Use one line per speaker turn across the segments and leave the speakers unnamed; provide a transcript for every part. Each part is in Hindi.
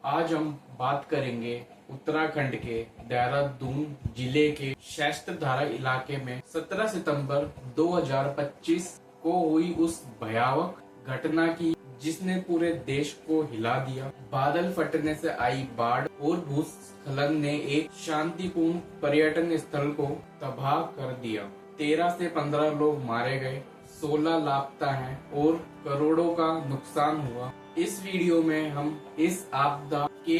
आज हम बात करेंगे उत्तराखंड के देहरादून जिले के शस्त्रधारा इलाके में 17 सितंबर 2025 को हुई उस भयावह घटना की जिसने पूरे देश को हिला दिया। बादल फटने से आई बाढ़ और भूस्खलन ने एक शांतिपूर्ण पर्यटन स्थल को तबाह कर दिया। 13 से 15 लोग मारे गए, 16 लापता हैं और करोड़ों का नुकसान हुआ। इस वीडियो में हम इस आपदा के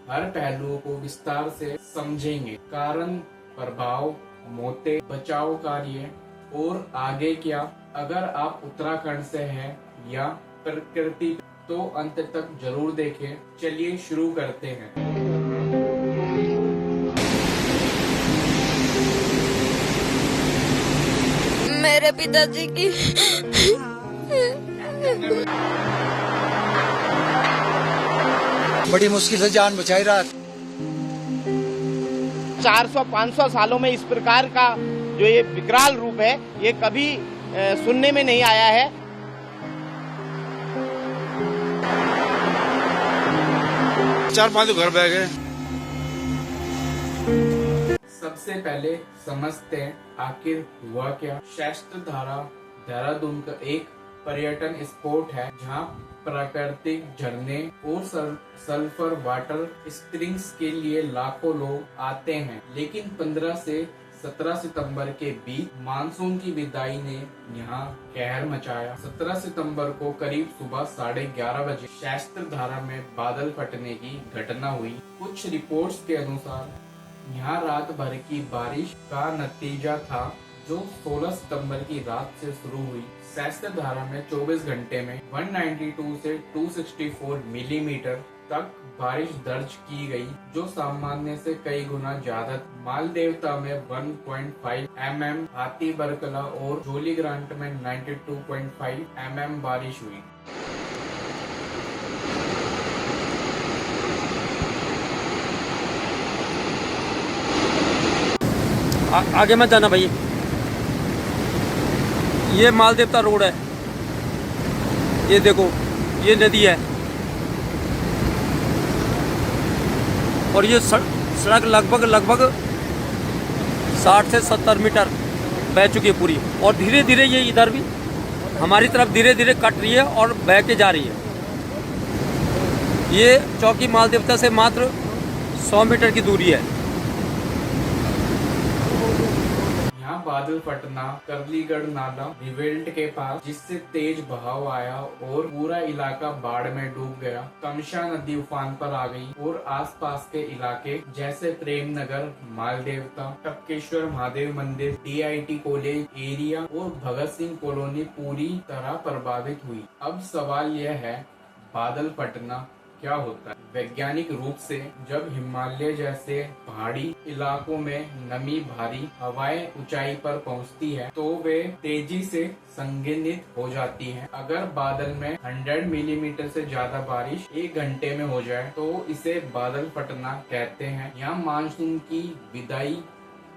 हर पहलुओं को विस्तार से समझेंगे। कारण, प्रभाव, मौतें, बचाव कार्य और आगे क्या। अगर आप उत्तराखंड से हैं या प्रकृति तो अंत तक जरूर देखें। चलिए शुरू करते हैं।
मेरे पिताजी की
बड़ी मुश्किल से जान बचाई रात।
400-500 सालों में इस प्रकार का जो ये विकराल रूप है ये कभी सुनने में नहीं आया है।
चार पांच घर बह गए।
सबसे पहले समझते हैं आखिर हुआ क्या। शस्त्रधारा देहरादून का एक पर्यटन स्पॉट है जहां प्राकृतिक झरने और सल्फर वाटर स्प्रिंग्स के लिए लाखों लोग आते हैं। लेकिन 15 से 17 सितंबर के बीच मानसून की विदाई ने यहाँ कहर मचाया। 17 सितंबर को करीब सुबह 11:30 बजे शस्त्रधारा में बादल फटने की घटना हुई। कुछ रिपोर्ट्स के अनुसार यहाँ रात भर की बारिश का नतीजा था जो 16 सितंबर की रात से शुरू हुई। शस्त्रधारा में 24 घंटे में 192 से 264 मिलीमीटर तक बारिश दर्ज की गई, जो सामान्य से कई गुना ज्यादा। मालदेवता में 1.5 mm, हाथी बरकला और जोली ग्रांट में 92.5 mm बारिश हुई।
आगे मत जाना भाई। ये मालदेवता रोड है, ये देखो ये नदी है और ये सड़क लगभग 60 से 70 मीटर बह चुकी है पूरी। और धीरे धीरे ये इधर भी हमारी तरफ धीरे धीरे कट रही है और बह के जा रही है। ये चौकी मालदेवता से मात्र 100 मीटर की दूरी है।
बादल फटना करलीगढ़ नाला रिवेल्ट के पास, जिससे तेज बहाव आया और पूरा इलाका बाढ़ में डूब गया। तमशा नदी उफान पर आ गई और आसपास के इलाके जैसे प्रेम नगर, मालदेवता, टपकेश्वर महादेव मंदिर, DIT कॉलेज एरिया और भगत सिंह कॉलोनी पूरी तरह प्रभावित हुई। अब सवाल यह है, बादल फटना क्या होता है? वैज्ञानिक रूप से जब हिमालय जैसे पहाड़ी इलाकों में नमी भारी हवाएं ऊंचाई पर पहुंचती है तो वे तेजी से संघनित हो जाती हैं। अगर बादल में 100 मिलीमीटर से ज्यादा बारिश 1 घंटे में हो जाए तो इसे बादल फटना कहते हैं। यहाँ मानसून की विदाई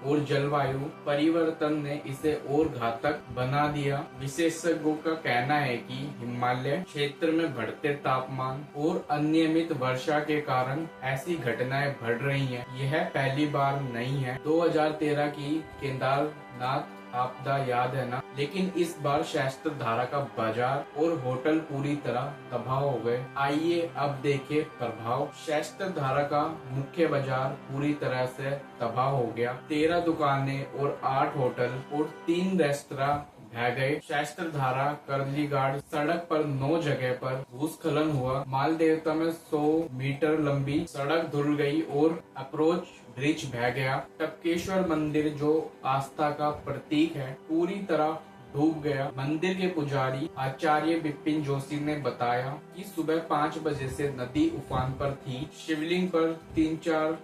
और जलवायु परिवर्तन ने इसे और घातक बना दिया। विशेषज्ञों का कहना है कि हिमालय क्षेत्र में बढ़ते तापमान और अनियमित वर्षा के कारण ऐसी घटनाएं बढ़ रही हैं। यह पहली बार नहीं है। 2013 की केदारनाथ आपदा याद है ना? लेकिन इस बार शस्त्रधारा का बाजार और होटल पूरी तरह तबाह हो गए। आइए अब देखें प्रभाव। शस्त्रधारा का मुख्य बाजार पूरी तरह से तबाह हो गया। 13 दुकानें और 8 होटल और 3 रेस्तरां बह गए। शस्त्रधारा करलीघाट सड़क पर 9 जगह पर भूस्खलन हुआ। मालदेवता में 100 मीटर लंबी सड़क धुल गई और अप्रोच ब्रिज बह गया। टपकेश्वर मंदिर जो आस्था का प्रतीक है पूरी तरह डूब गया। मंदिर के पुजारी आचार्य बिपिन जोशी ने बताया कि सुबह 5 बजे से नदी उफान पर थी। शिवलिंग पर 3-4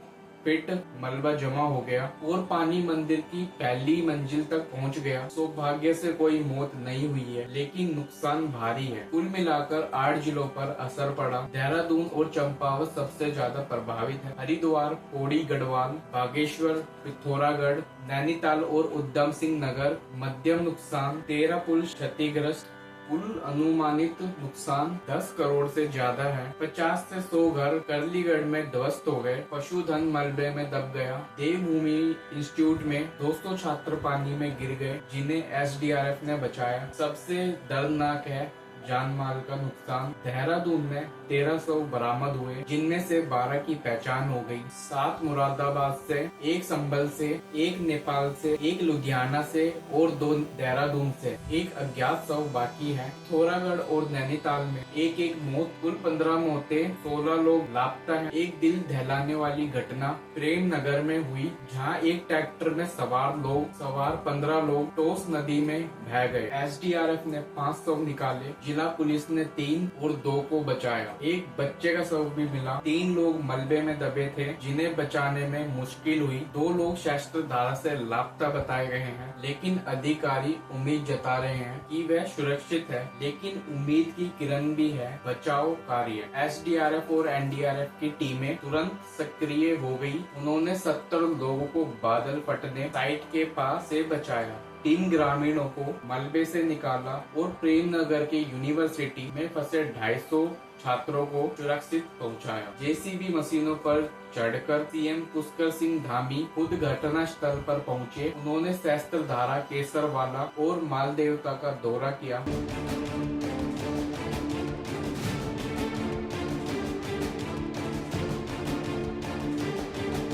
फीट मलबा जमा हो गया और पानी मंदिर की पहली मंजिल तक पहुंच गया। सौभाग्य से कोई मौत नहीं हुई है, लेकिन नुकसान भारी है। कुल मिलाकर 8 जिलों पर असर पड़ा। देहरादून और चंपावत सबसे ज्यादा प्रभावित है। हरिद्वार, पौड़ी गढ़वाल, बागेश्वर, पिथौरागढ़, नैनीताल और उधम सिंह नगर मध्यम नुकसान। 13 पुल क्षतिग्रस्त। कुल अनुमानित नुकसान 10 करोड़ से ज्यादा है। 50 से 100 घर करलीगढ़ में ध्वस्त हो गए। पशुधन मलबे में दब गया। देवभूमि इंस्टीट्यूट में 200 छात्र पानी में गिर गए, जिन्हें एसडीआरएफ ने बचाया। सबसे दर्दनाक है जान माल का नुकसान। देहरादून में 1300 बरामद हुए, जिनमें से 12 की पहचान हो गई। 7 मुरादाबाद से, 1 संभल से, 1 नेपाल से, 1 लुधियाना से और 2 देहरादून से। 1 अज्ञात शव बाकी है। थोरागढ़ और नैनीताल में 1-1 मौत, कुल 15 मौतें, 16 लोग लापता हैं। एक दिल दहलाने वाली घटना प्रेम नगर में हुई, जहां एक ट्रैक्टर में सवार 15 लोग टोस नदी में बह गए। एसडीआरएफ ने 5 शव निकाले। जिला पुलिस ने 3 और 2 को बचाया। एक बच्चे का शव भी मिला। 3 लोग मलबे में दबे थे, जिन्हें बचाने में मुश्किल हुई। 2 लोग शस्त्र धारा से लापता बताए गए हैं, लेकिन अधिकारी उम्मीद जता रहे हैं कि वह सुरक्षित है। लेकिन उम्मीद की किरण भी है। बचाव कार्य। एसडीआरएफ और एनडीआरएफ की टीमें तुरंत सक्रिय हो गई। उन्होंने 70 लोगों को बादल फटने साइट के पास से बचाया। 3 ग्रामीणों को मलबे से निकाला और प्रेम नगर के यूनिवर्सिटी में फंसे 250 छात्रों को सुरक्षित पहुंचाया। जेसीबी मशीनों पर चढ़कर सीएम पुष्कर सिंह धामी खुद घटना स्थल पर पहुंचे। उन्होंने सहस्त्रधारा, केसरवाला और मालदेवता का दौरा किया।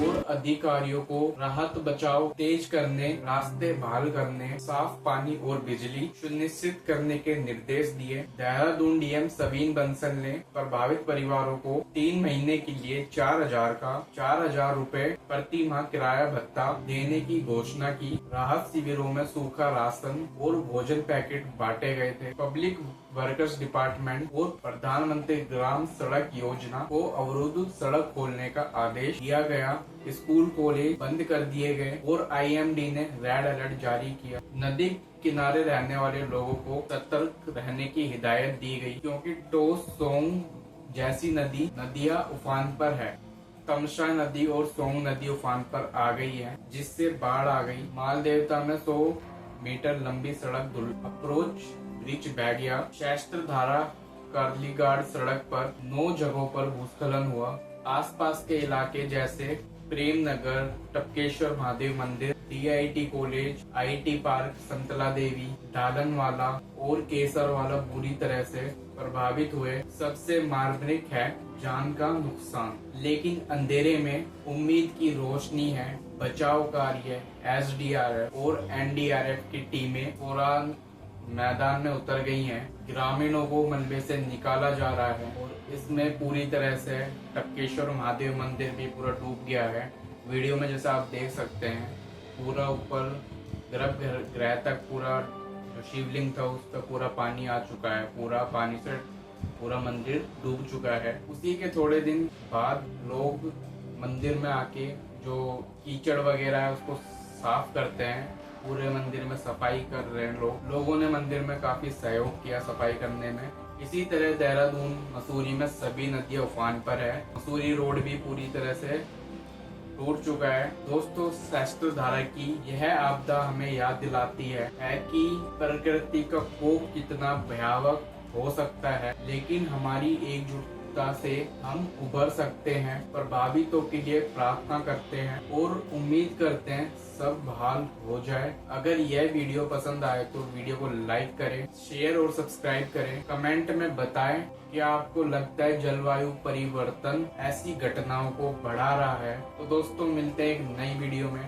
और अधिकारियों को राहत बचाव तेज करने, रास्ते बहाल करने, साफ पानी और बिजली सुनिश्चित करने के निर्देश दिए। देहरादून डीएम सवीन बंसल ने प्रभावित परिवारों को 3 महीने के लिए 4,000 रुपए प्रति माह किराया भत्ता देने की घोषणा की। राहत शिविरों में सूखा राशन और भोजन पैकेट बांटे गए थे। पब्लिक वर्कर्स डिपार्टमेंट और प्रधानमंत्री ग्राम सड़क योजना को अवरुद्ध सड़क खोलने का आदेश दिया गया। स्कूल कॉलेज बंद कर दिए गए और आईएमडी ने रेड अलर्ट जारी किया। नदी किनारे रहने वाले लोगों को सतर्क रहने की हिदायत दी गई, क्योंकि टोस सोंग जैसी नदियां उफान पर है। तमशा नदी और सोंग नदी उफान पर आ गई है, जिससे बाढ़ आ गई। मालदेवता में 100 मीटर लंबी सड़क अप्रोच ब्रिज बह गया। शस्त्रधारा करलीघाट सड़क पर 9 जगहों पर भूस्खलन हुआ। आसपास के इलाके जैसे प्रेम नगर, टपकेश्वर महादेव मंदिर, डीआईटी कॉलेज, आईटी पार्क, संतला देवी, डालनवाला और केसरवाला बुरी तरह से प्रभावित हुए। सबसे मार्मिक है जान का नुकसान, लेकिन अंधेरे में उम्मीद की रोशनी है। बचाव कार्य। एसडीआरएफ और एनडीआरएफ की टीमें फौरन मैदान में उतर गई हैं। ग्रामीणों को मलबे से निकाला जा रहा है और इसमें पूरी तरह से टपकेश्वर महादेव मंदिर भी पूरा डूब गया है। वीडियो में जैसा आप देख सकते हैं, पूरा ऊपर गर्भगृह तक पूरा जो शिवलिंग था उस पर पूरा पानी आ चुका है। पूरा पानी से पूरा मंदिर डूब चुका है। उसी के थोड़े दिन बाद लोग मंदिर में आके जो कीचड़ वगैरह है उसको साफ करते हैं। पूरे मंदिर में सफाई कर रहे हैं लोगों ने मंदिर में काफी सहयोग किया सफाई करने में। इसी तरह देहरादून, मसूरी में सभी नदियां उफान पर है। मसूरी रोड भी पूरी तरह से टूट चुका है। दोस्तों, सहस्त्रधारा की यह आपदा हमें याद दिलाती है कि प्रकृति का कोप कितना भयावह हो सकता है, लेकिन हमारी एकजुटता से हम उभर सकते हैं। प्रभावितों के लिए प्रार्थना करते हैं और उम्मीद करते हैं सब बहाल हो जाए। अगर यह वीडियो पसंद आए तो वीडियो को लाइक करें, शेयर और सब्सक्राइब करें। कमेंट में बताएं कि आपको लगता है जलवायु परिवर्तन ऐसी घटनाओं को बढ़ा रहा है। तो दोस्तों, मिलते हैं एक नई वीडियो में।